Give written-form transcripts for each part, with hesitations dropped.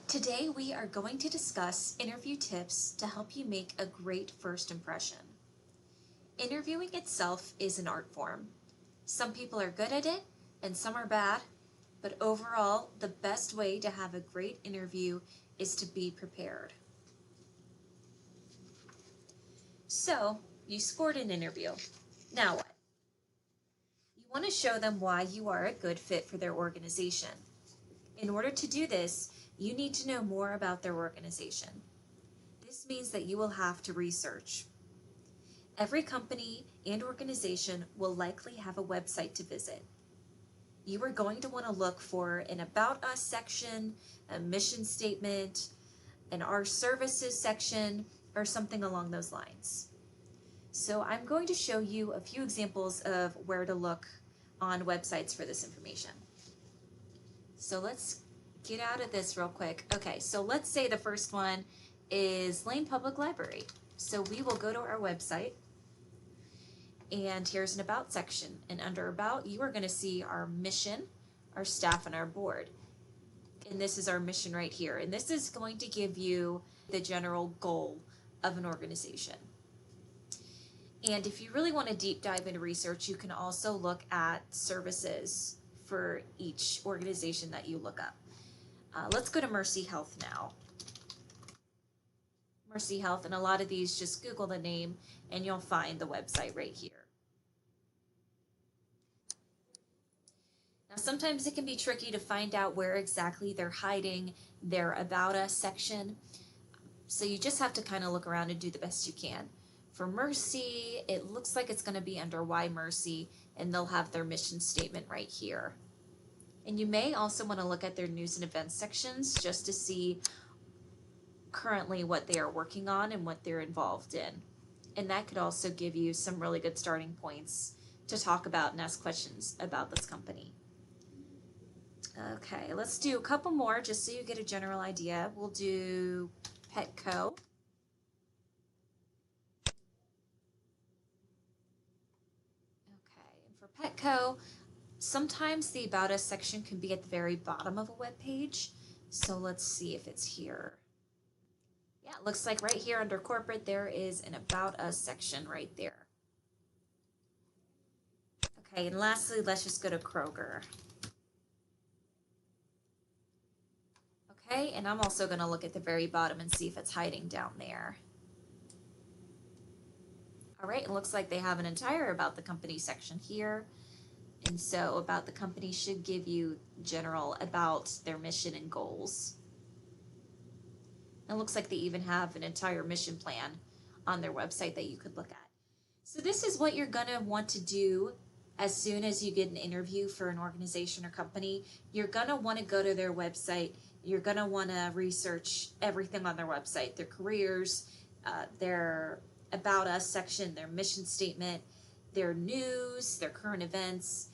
Today we are going to discuss interview tips to help you make a great first impression. Interviewing itself is an art form. Some people are good at it and some are bad, but overall, the best way to have a great interview is to be prepared. So, you scored an interview. Now what? You want to show them why you are a good fit for their organization. In order to do this, you need to know more about their organization. This means that you will have to research. Every company and organization will likely have a website to visit. You are going to want to look for an About Us section, a mission statement, an Our Services section, or something along those lines. So I'm going to show you a few examples of where to look on websites for this information. So let's get out of this real quick. Okay, so let's say the first one is Lane Public Library. So we will go to our website, and here's an About section. And under About, you are going to see our mission, our staff, and our board. And this is our mission right here. And this is going to give you the general goal of an organization. And if you really want to deep dive into research, you can also look at services for each organization that you look up. Let's go to Mercy Health now. Mercy Health, and a lot of these, just Google the name and you'll find the website right here. Now sometimes it can be tricky to find out where exactly they're hiding their About Us section. So you just have to kind of look around and do the best you can. For Mercy, it looks like it's going to be under Why Mercy, and they'll have their mission statement right here. And you may also want to look at their news and events sections just to see currently what they are working on and what they're involved in. And that could also give you some really good starting points to talk about and ask questions about this company. Okay, let's do a couple more just so you get a general idea. We'll do Petco. Okay, and for Petco, sometimes the About Us section can be at the very bottom of a web page. So let's see if it's here. Yeah, it looks like right here under corporate, there is an About Us section right there. Okay, and lastly, let's just go to Kroger. Okay, and I'm also going to look at the very bottom and see if it's hiding down there. All right, it looks like they have an entire About the Company section here. And so About the Company should give you general about their mission and goals. It looks like they even have an entire mission plan on their website that you could look at. So this is what you're gonna want to do as soon as you get an interview for an organization or company. You're gonna wanna go to their website. You're gonna wanna research everything on their website, their careers, their About Us section, their mission statement, their news, their current events,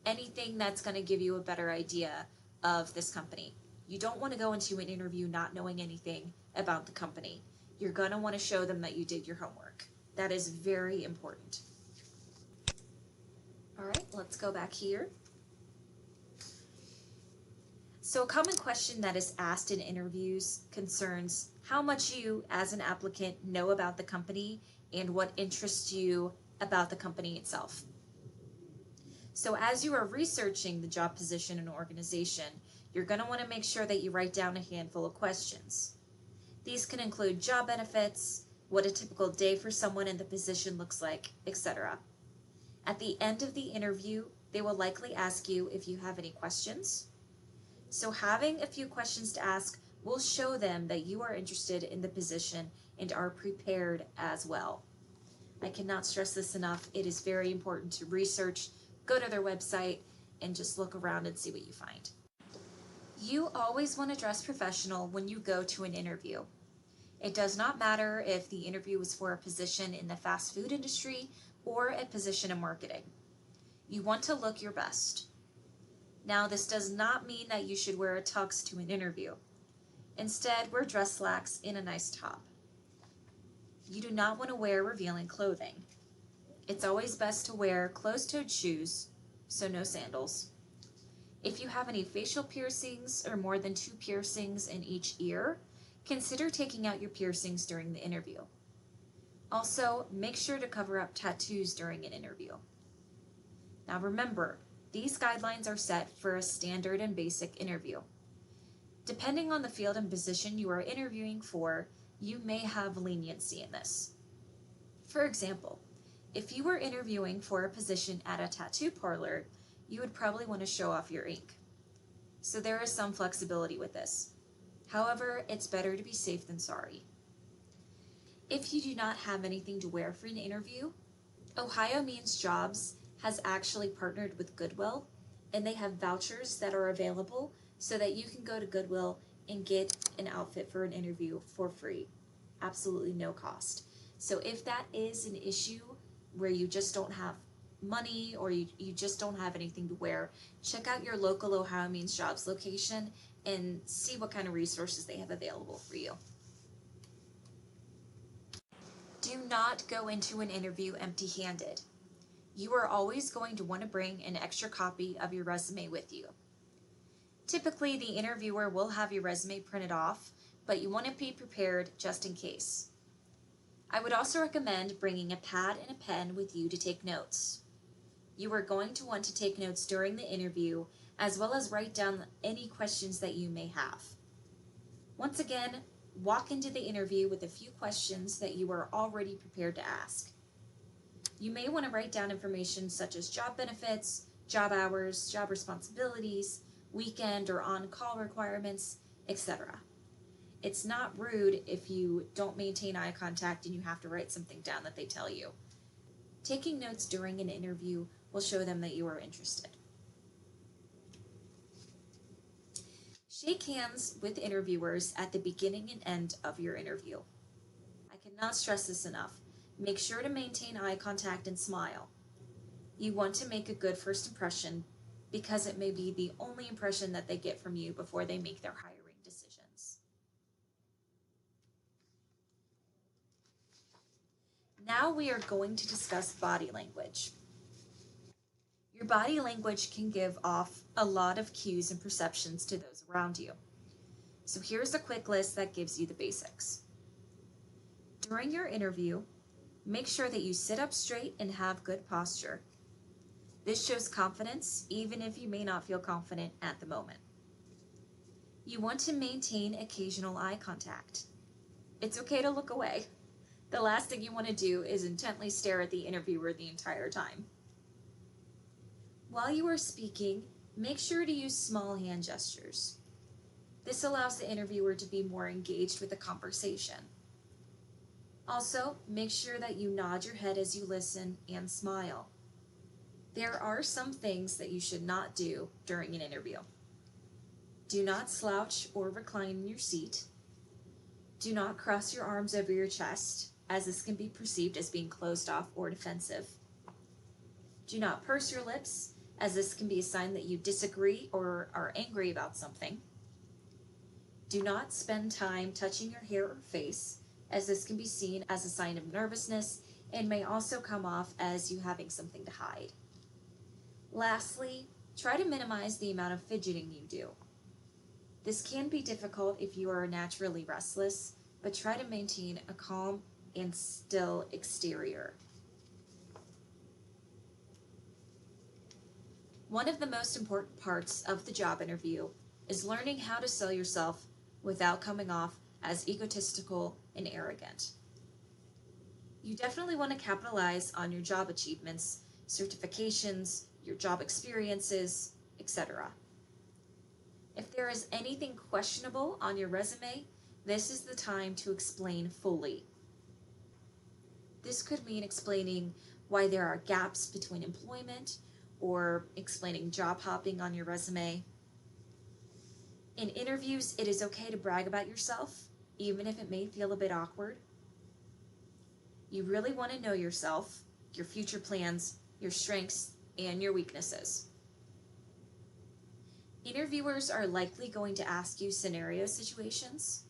anything that's gonna give you a better idea of this company. You don't want to go into an interview not knowing anything about the company. You're going to want to show them that you did your homework. That is very important. All right, let's go back here. So a common question that is asked in interviews concerns how much you, as an applicant, know about the company and what interests you about the company itself. So as you are researching the job position and organization, you're going to want to make sure that you write down a handful of questions. These can include job benefits, what a typical day for someone in the position looks like, etc. At the end of the interview, they will likely ask you if you have any questions. So having a few questions to ask will show them that you are interested in the position and are prepared as well. I cannot stress this enough. It is very important to research, go to their website, and just look around and see what you find. You always want to dress professional when you go to an interview. It does not matter if the interview is for a position in the fast food industry or a position in marketing. You want to look your best. Now, this does not mean that you should wear a tux to an interview. Instead, wear dress slacks and a nice top. You do not want to wear revealing clothing. It's always best to wear closed-toed shoes, so no sandals. If you have any facial piercings or more than 2 piercings in each ear, consider taking out your piercings during the interview. Also, make sure to cover up tattoos during an interview. Now remember, these guidelines are set for a standard and basic interview. Depending on the field and position you are interviewing for, you may have leniency in this. For example, if you were interviewing for a position at a tattoo parlor, you would probably want to show off your ink. So there is some flexibility with this. However, it's better to be safe than sorry. If you do not have anything to wear for an interview, Ohio Means Jobs has actually partnered with Goodwill, and they have vouchers that are available so that you can go to Goodwill and get an outfit for an interview for free, absolutely no cost. So if that is an issue where you just don't have money or you just don't have anything to wear, check out your local Ohio Means Jobs location and see what kind of resources they have available for you. Do not go into an interview empty-handed. You are always going to want to bring an extra copy of your resume with you. Typically, the interviewer will have your resume printed off, but you want to be prepared just in case. I would also recommend bringing a pad and a pen with you to take notes. You are going to want to take notes during the interview, as well as write down any questions that you may have. Once again, walk into the interview with a few questions that you are already prepared to ask. You may want to write down information such as job benefits, job hours, job responsibilities, weekend or on-call requirements, etc. It's not rude if you don't maintain eye contact and you have to write something down that they tell you. Taking notes during an interview will show them that you are interested. Shake hands with interviewers at the beginning and end of your interview. I cannot stress this enough. Make sure to maintain eye contact and smile. You want to make a good first impression because it may be the only impression that they get from you before they make their hiring decisions. Now we are going to discuss body language. Your body language can give off a lot of cues and perceptions to those around you. So here's a quick list that gives you the basics. During your interview, make sure that you sit up straight and have good posture. This shows confidence, even if you may not feel confident at the moment. You want to maintain occasional eye contact. It's okay to look away. The last thing you want to do is intently stare at the interviewer the entire time. While you are speaking, make sure to use small hand gestures. This allows the interviewer to be more engaged with the conversation. Also, make sure that you nod your head as you listen and smile. There are some things that you should not do during an interview. Do not slouch or recline in your seat. Do not cross your arms over your chest, as this can be perceived as being closed off or defensive. Do not purse your lips, as this can be a sign that you disagree or are angry about something. Do not spend time touching your hair or face, as this can be seen as a sign of nervousness and may also come off as you having something to hide. Lastly, try to minimize the amount of fidgeting you do. This can be difficult if you are naturally restless, but try to maintain a calm and still exterior. One of the most important parts of the job interview is learning how to sell yourself without coming off as egotistical and arrogant. You definitely want to capitalize on your job achievements, certifications, your job experiences, etc. If there is anything questionable on your resume, this is the time to explain fully. This could mean explaining why there are gaps between employment or explaining job hopping on your resume. In interviews, it is okay to brag about yourself, even if it may feel a bit awkward. You really want to know yourself, your future plans, your strengths, and your weaknesses. Interviewers are likely going to ask you scenario situations,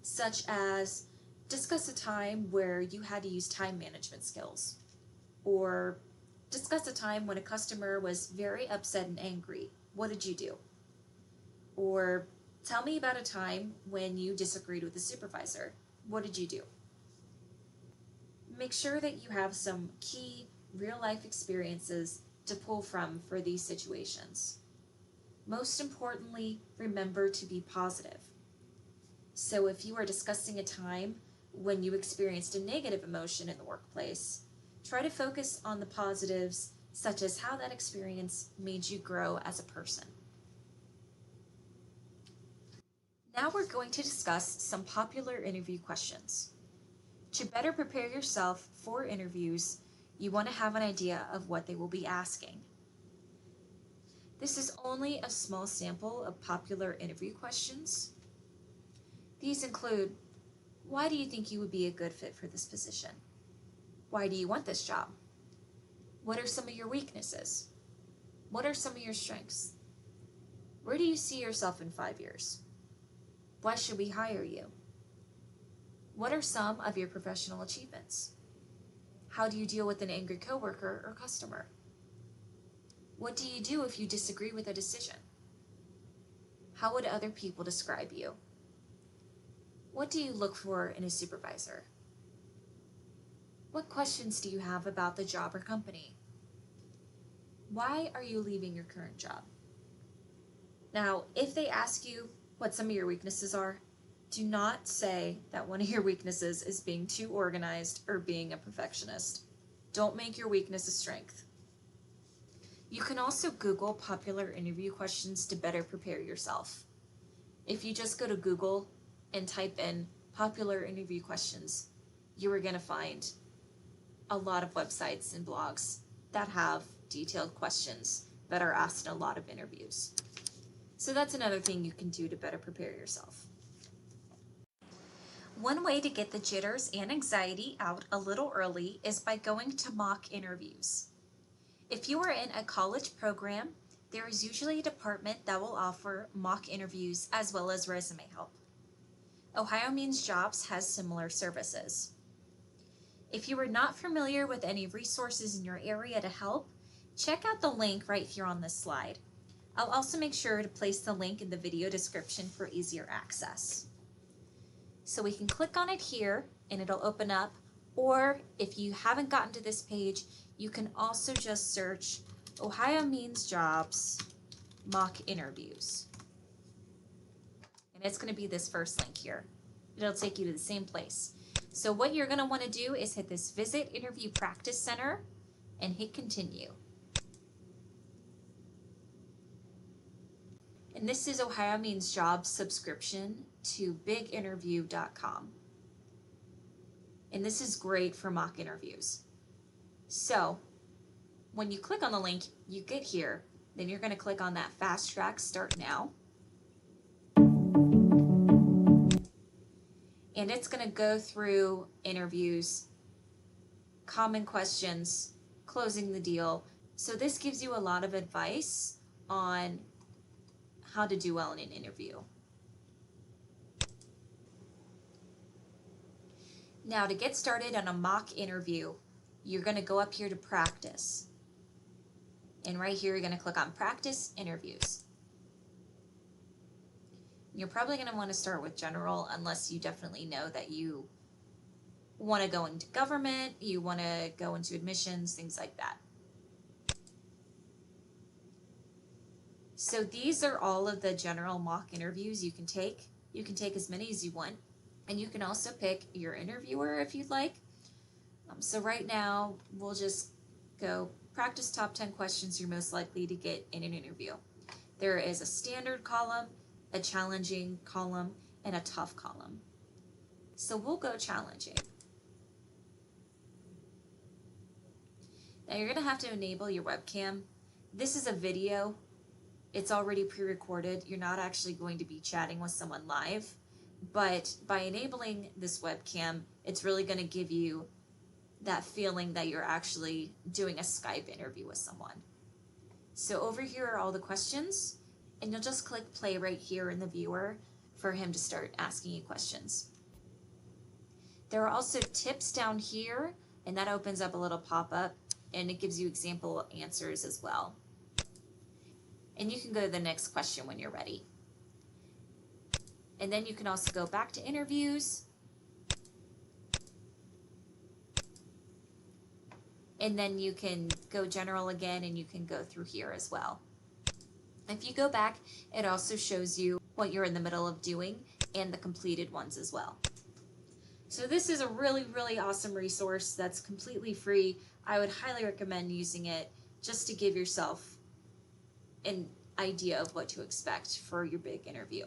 such as discuss a time where you had to use time management skills, or discuss a time when a customer was very upset and angry, What did you do? Or tell me about a time when you disagreed with a supervisor. What did you do? Make sure that you have some key real life experiences to pull from for these situations. Most importantly, remember to be positive. So if you are discussing a time when you experienced a negative emotion in the workplace, try to focus on the positives, such as how that experience made you grow as a person. Now we're going to discuss some popular interview questions. To better prepare yourself for interviews, you want to have an idea of what they will be asking. This is only a small sample of popular interview questions. These include, why do you think you would be a good fit for this position? Why do you want this job? What are some of your weaknesses? What are some of your strengths? Where do you see yourself in 5 years? Why should we hire you? What are some of your professional achievements? How do you deal with an angry coworker or customer? What do you do if you disagree with a decision? How would other people describe you? What do you look for in a supervisor? What questions do you have about the job or company? Why are you leaving your current job? Now, if they ask you what some of your weaknesses are, do not say that one of your weaknesses is being too organized or being a perfectionist. Don't make your weakness a strength. You can also Google popular interview questions to better prepare yourself. If you just go to Google and type in popular interview questions, you are going to find a lot of websites and blogs that have detailed questions that are asked in a lot of interviews. So that's another thing you can do to better prepare yourself. One way to get the jitters and anxiety out a little early is by going to mock interviews. If you are in a college program, there is usually a department that will offer mock interviews as well as resume help. Ohio Means Jobs has similar services. If you are not familiar with any resources in your area to help, check out the link right here on this slide. I'll also make sure to place the link in the video description for easier access. So we can click on it here and it'll open up, or if you haven't gotten to this page, you can also just search Ohio Means Jobs mock interviews. And it's going to be this first link here. It'll take you to the same place. So what you're going to want to do is hit this Visit Interview Practice Center and hit Continue. And this is Ohio Means Jobs subscription to biginterview.com. And this is great for mock interviews. So when you click on the link, you get here, then you're going to click on that Fast Track Start Now. And it's going to go through interviews, common questions, closing the deal. So this gives you a lot of advice on how to do well in an interview. Now to get started on a mock interview, you're going to go up here to Practice. And right here, you're going to click on Practice Interviews. You're probably going to want to start with general unless you definitely know that you want to go into government, you want to go into admissions, things like that. So these are all of the general mock interviews you can take. You can take as many as you want, and you can also pick your interviewer if you'd like. So right now, we'll just go practice top 10 questions you're most likely to get in an interview. There is a standard column, a challenging column, and a tough column. So we'll go challenging. Now you're going to have to enable your webcam. This is a video. It's already pre-recorded. You're not actually going to be chatting with someone live, but by enabling this webcam, it's really going to give you that feeling that you're actually doing a Skype interview with someone. So over here are all the questions, and you'll just click play right here in the viewer for him to start asking you questions. There are also tips down here, and that opens up a little pop-up, and it gives you example answers as well. And you can go to the next question when you're ready. And then you can also go back to interviews. And then you can go general again, and you can go through here as well. If you go back, it also shows you what you're in the middle of doing and the completed ones as well. So this is a really, really awesome resource that's completely free. I would highly recommend using it just to give yourself an idea of what to expect for your big interview.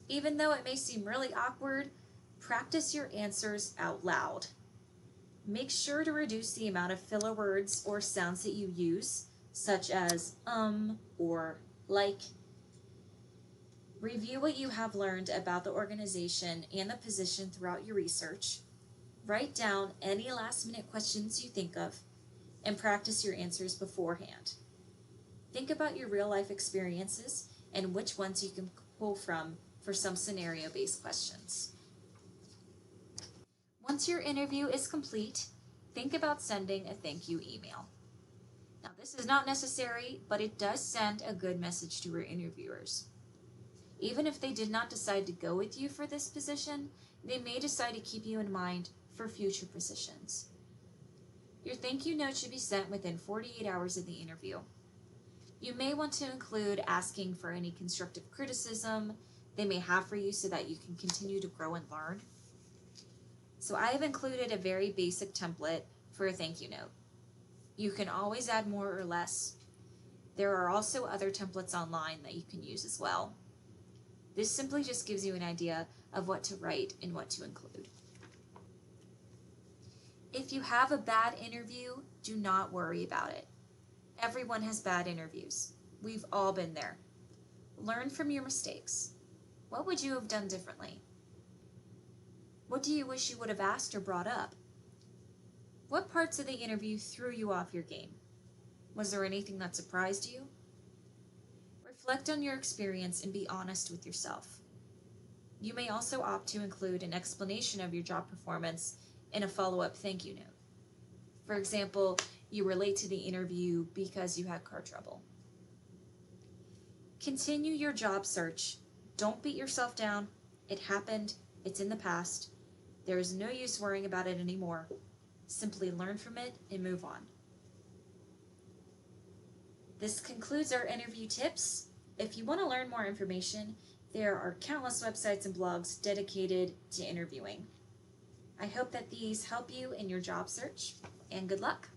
Even though it may seem really awkward, practice your answers out loud. Make sure to reduce the amount of filler words or sounds that you use, such as or like. Review what you have learned about the organization and the position throughout your research. Write down any last-minute questions you think of, and practice your answers beforehand. Think about your real-life experiences and which ones you can pull from for some scenario-based questions. Once your interview is complete, think about sending a thank you email. Now, this is not necessary, but it does send a good message to your interviewers. Even if they did not decide to go with you for this position, they may decide to keep you in mind for future positions. Your thank you note should be sent within 48 hours of the interview. You may want to include asking for any constructive criticism they may have for you so that you can continue to grow and learn. So I have included a very basic template for a thank you note. You can always add more or less. There are also other templates online that you can use as well. This simply just gives you an idea of what to write and what to include. If you have a bad interview, do not worry about it. Everyone has bad interviews. We've all been there. Learn from your mistakes. What would you have done differently? What do you wish you would have asked or brought up? What parts of the interview threw you off your game? Was there anything that surprised you? Reflect on your experience and be honest with yourself. You may also opt to include an explanation of your job performance in a follow-up thank you note. For example, you were late to the interview because you had car trouble. Continue your job search. Don't beat yourself down. It happened. It's in the past. There is no use worrying about it anymore. Simply learn from it and move on. This concludes our interview tips. If you want to learn more information, there are countless websites and blogs dedicated to interviewing. I hope that these help you in your job search, and good luck.